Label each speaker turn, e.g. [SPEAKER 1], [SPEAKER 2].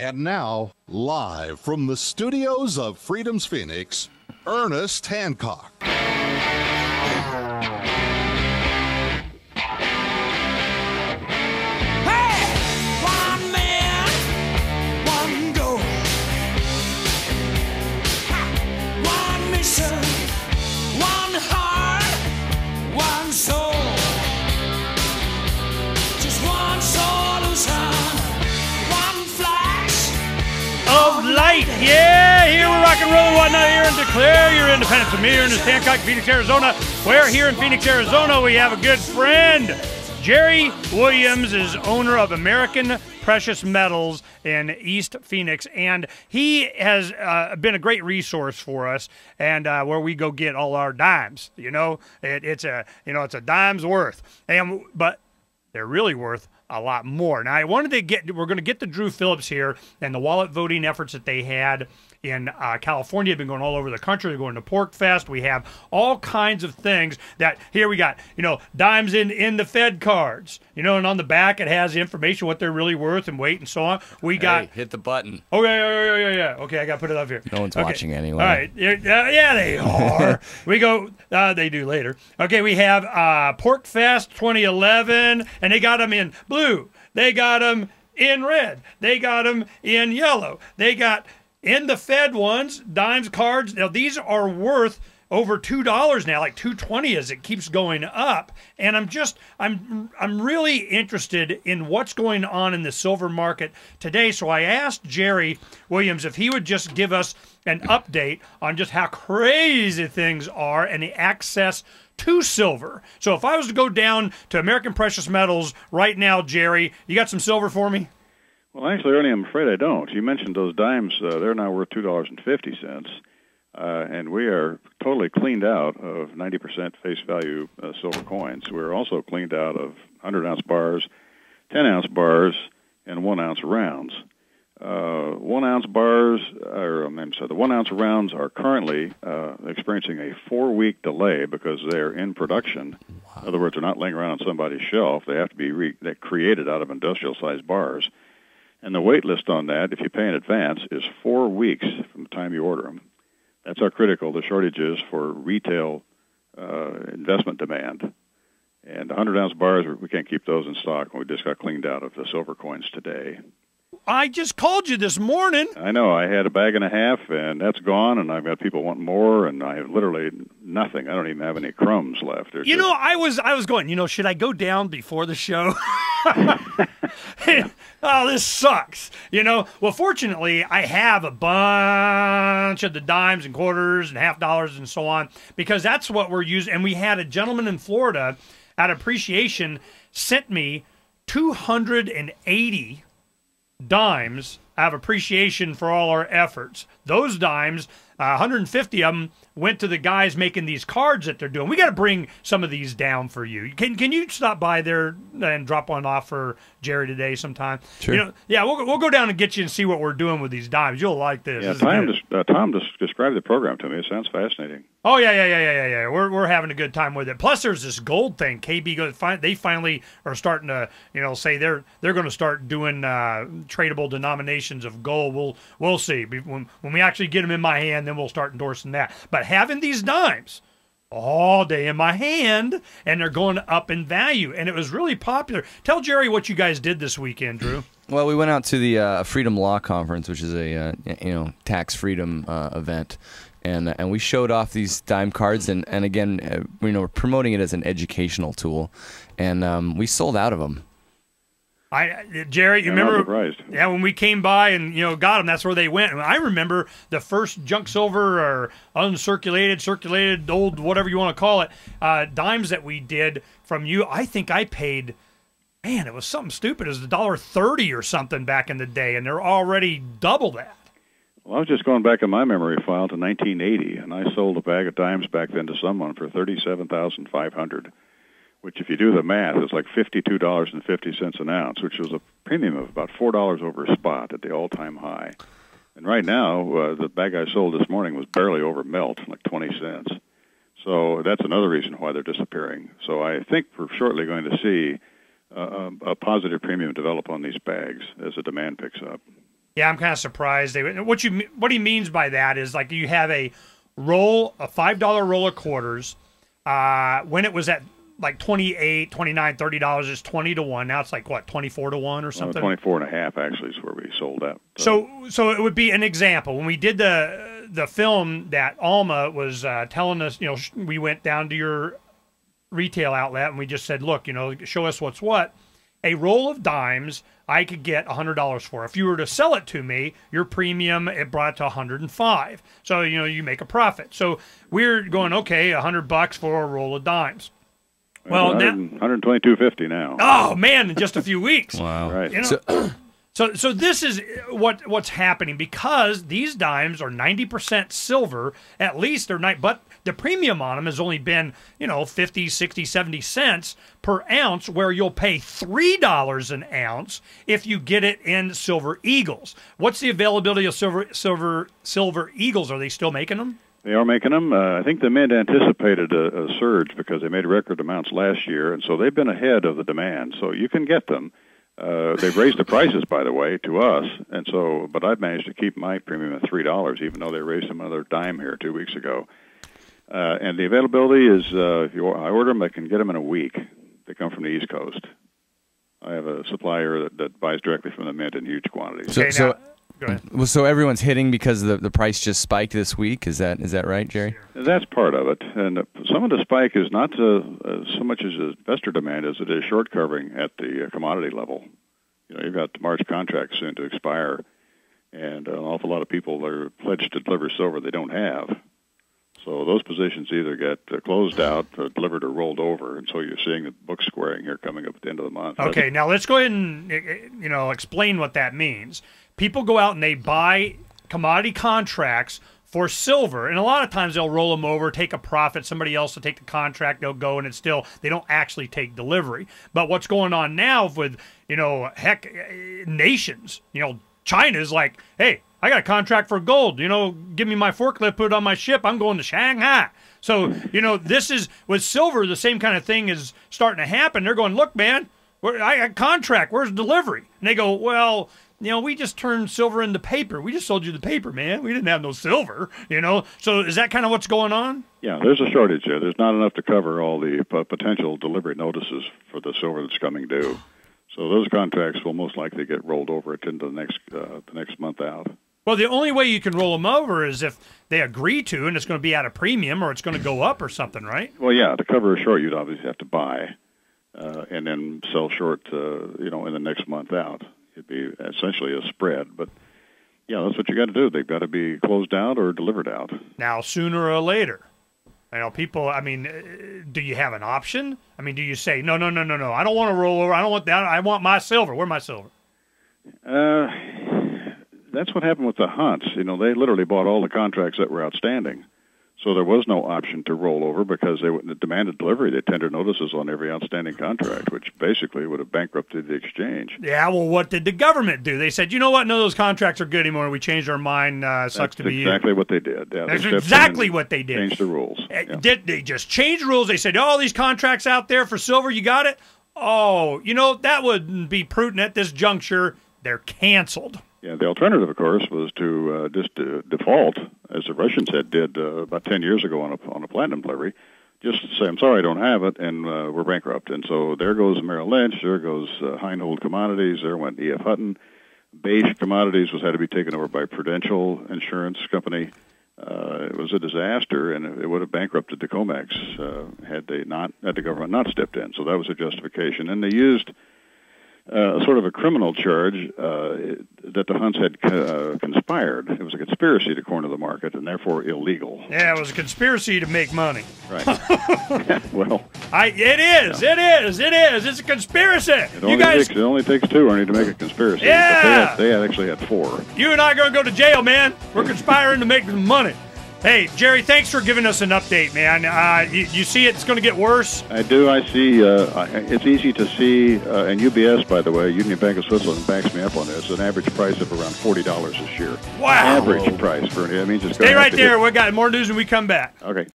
[SPEAKER 1] And now, live from the studios of Freedom's Phoenix, Ernest Hancock.
[SPEAKER 2] Light, yeah, here we rock and roll and whatnot here and declare your independence from me, Ernest Hancock, Phoenix, Arizona, where here in Phoenix, Arizona, we have a good friend. Jerry Williams is owner of American Precious Metals in East Phoenix, and he has been a great resource for us, and where we go get all our dimes. You know, it's a dime's worth, but they're really worth a lot more. Now, we're going to get to Drew Phillips here and the wallet voting efforts that they had in California. Have been going all over the country. They're going to Pork Fest. We have all kinds of things that here we got, dimes in the Fed cards, and on the back it has information what they're really worth and weight and so on. We got
[SPEAKER 3] hit the button.
[SPEAKER 2] Oh yeah. Okay, I got to put it up here.
[SPEAKER 3] No one's watching anyway.
[SPEAKER 2] All right. Yeah, they are. We go. They do later. Okay, we have Pork Fest 2011, and they got them in blue. They got them in red. They got them in yellow. They got in the Fed ones, dimes cards. Now these are worth over $2 now, like $2.20 as it keeps going up. And I'm really interested in what's going on in the silver market today. So I asked Jerry Williams if he would just give us an update on just how crazy things are and the access to silver. So if I was to go down to American Precious Metals right now, Jerry, you got some silver for me?
[SPEAKER 4] Well, actually, Ernie, I'm afraid I don't. You mentioned those dimes. They're now worth $2.50, and we are totally cleaned out of 90% face value silver coins. We're also cleaned out of 100-ounce bars, 10-ounce bars, and 1-ounce rounds. The 1-ounce rounds are currently experiencing a 4-week delay because they're in production. Wow. In other words, they're not laying around on somebody's shelf. They have to be created out of industrial-sized bars. And the wait list on that, if you pay in advance, is 4 weeks from the time you order them. That's how critical the shortage is for retail investment demand. And 100-ounce bars, we can't keep those in stock. We just got cleaned out of the silver coins today.
[SPEAKER 2] I just called you this morning.
[SPEAKER 4] I know. I had a bag and a half, and that's gone, and I've got people wanting more, and I have literally nothing. I don't even have any crumbs left.
[SPEAKER 2] I was going, should I go down before the show? Oh, this sucks. Well, fortunately, I have a bunch of the dimes and quarters and $half and so on, because that's what we're using. And we had a gentleman in Florida at Appreciation sent me 280 dimes out of appreciation for all our efforts. Those dimes, 150 of them went to the guys making these cards that they're doing. We got to bring some of these down for you. Can you stop by there and drop one off for Jerry today sometime?
[SPEAKER 3] Sure.
[SPEAKER 2] We'll go down and get you and see what we're doing with these dimes. You'll like this.
[SPEAKER 4] Yeah, Tom just described the program to me. It sounds fascinating.
[SPEAKER 2] Oh yeah. We're having a good time with it. Plus, there's this gold thing. KB goes. They finally are starting to say they're going to start doing tradable denominations of gold. We'll see when we actually get them in my hand. Then we'll start endorsing that. But having these dimes all day in my hand, and they're going up in value, and it was really popular. Tell Jerry what you guys did this weekend, Drew.
[SPEAKER 3] Well, we went out to the Freedom Law Conference, which is a tax freedom event. And we showed off these dime cards, and again, we're promoting it as an educational tool, and we sold out of them.
[SPEAKER 2] Jerry, you remember?
[SPEAKER 4] I'm surprised.
[SPEAKER 2] Yeah, when we came by and got them, that's where they went. And I remember the first junk silver or uncirculated, circulated, old, whatever you want to call it, dimes that we did from you. I think I paid. Man, it was something stupid. It was $1.30 or something back in the day, and they're already double that.
[SPEAKER 4] Well, I was just going back in my memory file to 1980, and I sold a bag of dimes back then to someone for $37,500, which, if you do the math, is like $52.50 an ounce, which was a premium of about $4 over spot at the all-time high. And right now, the bag I sold this morning was barely over melt, like 20 cents. So that's another reason why they're disappearing. So I think we're shortly going to see a positive premium develop on these bags as the demand picks up.
[SPEAKER 2] Yeah, I'm kind of surprised. What he means by that is like you have a $5 roll of quarters. When it was at like $28, $29, $30, it's 20 to 1. Now it's like what, 24 to 1 or something?
[SPEAKER 4] 24.5 actually is where we sold out.
[SPEAKER 2] So it would be an example. When we did the film that Alma was telling us, we went down to your retail outlet and we just said, look, show us what's what. A roll of dimes I could get $100 for. If you were to sell it to me, your premium, it brought it to $105. So, you make a profit. So we're going, okay, $100 for a roll of dimes. Well, now
[SPEAKER 4] $122.50 now.
[SPEAKER 2] Oh man, in just a few weeks.
[SPEAKER 3] Wow.
[SPEAKER 4] Right.
[SPEAKER 2] So this is what's happening because these dimes are 90% silver, at least they're not, but the premium on them has only been, 50, 60, 70 cents per ounce, where you'll pay $3 an ounce if you get it in Silver Eagles. What's the availability of Silver Eagles? Are they still making them?
[SPEAKER 4] They are making them. I think the Mint anticipated a surge because they made record amounts last year, and so they've been ahead of the demand. So you can get them. They've raised the prices, by the way, to us, and so. But I've managed to keep my premium at $3, even though they raised them another dime here 2 weeks ago. And the availability is, I order them, I can get them in a week. They come from the East Coast. I have a supplier that buys directly from the Mint in huge quantities.
[SPEAKER 2] Okay, go ahead.
[SPEAKER 3] Well, so everyone's hitting because the price just spiked this week. Is that right, Jerry?
[SPEAKER 4] That's part of it, and some of the spike is not so much as investor demand as it is short covering at the commodity level. You've got the March contract soon to expire, and an awful lot of people are pledged to deliver silver they don't have. So those positions either get closed out, delivered, or rolled over, and so you're seeing the book squaring here coming up at the end of the month.
[SPEAKER 2] Okay, now let's go ahead and explain what that means. People go out and they buy commodity contracts for silver, and a lot of times they'll roll them over, take a profit, somebody else will take the contract, they'll go, and it's still, they don't actually take delivery. But what's going on now with, nations, China's like, hey, I got a contract for gold, give me my forklift, put it on my ship, I'm going to Shanghai. So, this is, with silver, the same kind of thing is starting to happen. They're going, look, man, I got a contract, where's delivery? And they go, well, we just turned silver into paper. We just sold you the paper, man. We didn't have no silver, So is that kind of what's going on?
[SPEAKER 4] Yeah, there's a shortage there. There's not enough to cover all the potential delivery notices for the silver that's coming due. So those contracts will most likely get rolled over into the next month out.
[SPEAKER 2] Well, the only way you can roll them over is if they agree to, and it's going to be at a premium or it's going to go up or something, right?
[SPEAKER 4] Well, yeah, to cover a short, you'd obviously have to buy and then sell short, in the next month out. It'd be essentially a spread, but yeah, that's what you got to do. They've got to be closed out or delivered out.
[SPEAKER 2] Now, sooner or later, people. Do you have an option? Do you say no? I don't want to roll over. I don't want that. I want my silver. Where's my silver?
[SPEAKER 4] That's what happened with the Hunts. They literally bought all the contracts that were outstanding. So there was no option to roll over because they demanded delivery. They tendered notices on every outstanding contract, which basically would have bankrupted the exchange.
[SPEAKER 2] Yeah, well, what did the government do? They said, you know what? None of those contracts are good anymore. We changed our mind. Sucks to be you.
[SPEAKER 4] That's exactly what they did. Yeah,
[SPEAKER 2] that's exactly what they did.
[SPEAKER 4] Changed the rules. Yeah.
[SPEAKER 2] Did they just change rules? They said, all these contracts out there for silver, you got it? Oh, that wouldn't be prudent at this juncture. They're canceled.
[SPEAKER 4] Yeah, the alternative, of course, was to just default, as the Russians did about 10 years ago on a platinum delivery. Just say, I'm sorry, I don't have it, and we're bankrupt. And so there goes Merrill Lynch, there goes Heinhold Commodities, there went E.F. Hutton. Beige Commodities had to be taken over by Prudential Insurance Company. It was a disaster, and it would have bankrupted the COMEX had the government not stepped in. So that was a justification. And they used sort of a criminal charge that the Hunts had conspired. It was a conspiracy to corner the market and therefore illegal.
[SPEAKER 2] Yeah, it was a conspiracy to make money.
[SPEAKER 4] Right. Well,
[SPEAKER 2] it is. It's a conspiracy.
[SPEAKER 4] It only takes two, Ernie, to make a conspiracy.
[SPEAKER 2] Yeah.
[SPEAKER 4] But they actually had four.
[SPEAKER 2] You and I are going to go to jail, man. We're conspiring to make money. Hey, Jerry, thanks for giving us an update, man. You see it's going to get worse?
[SPEAKER 4] I do. I see. It's easy to see. And UBS, by the way, Union Bank of Switzerland, backs me up on this. An average price of around $40 this year.
[SPEAKER 2] Wow.
[SPEAKER 4] Average price for it. That means it's
[SPEAKER 2] Stay right there. We got more news when we come back.
[SPEAKER 4] Okay.